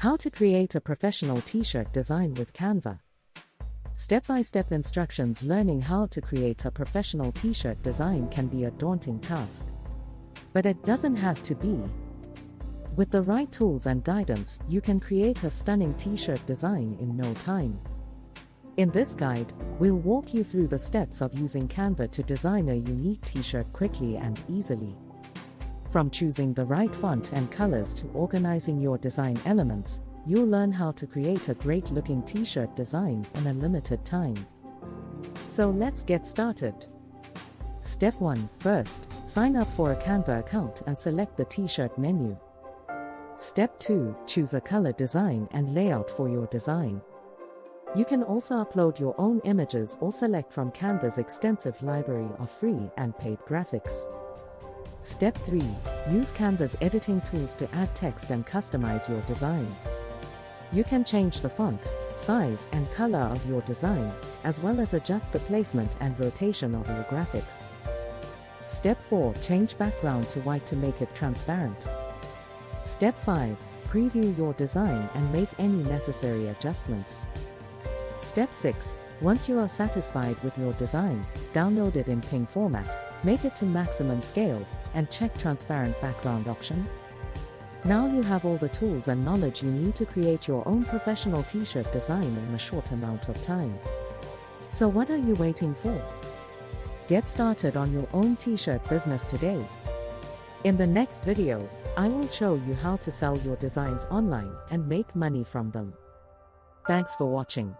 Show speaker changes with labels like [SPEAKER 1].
[SPEAKER 1] How to create a professional t-shirt design with Canva. Step-by-step instructions. Learning how to create a professional t-shirt design can be a daunting task. But it doesn't have to be. With the right tools and guidance, you can create a stunning t-shirt design in no time. In this guide, we'll walk you through the steps of using Canva to design a unique t-shirt quickly and easily. From choosing the right font and colors to organizing your design elements, you'll learn how to create a great-looking t-shirt design in a limited time. So let's get started. Step 1. First, sign up for a Canva account and select the t-shirt menu. Step 2. Choose a color design and layout for your design. You can also upload your own images or select from Canva's extensive library of free and paid graphics. Step 3. Use Canva's editing tools to add text and customize your design. You can change the font, size, and color of your design, as well as adjust the placement and rotation of your graphics. Step 4. Change background to white to make it transparent. Step 5. Preview your design and make any necessary adjustments. Step 6. Once you are satisfied with your design, download it in PNG format, make it to maximum scale, and check transparent background option. Now you have all the tools and knowledge you need to create your own professional t-shirt design in a short amount of time. So what are you waiting for? Get started on your own t-shirt business today. In the next video, I will show you how to sell your designs online and make money from them. Thanks for watching.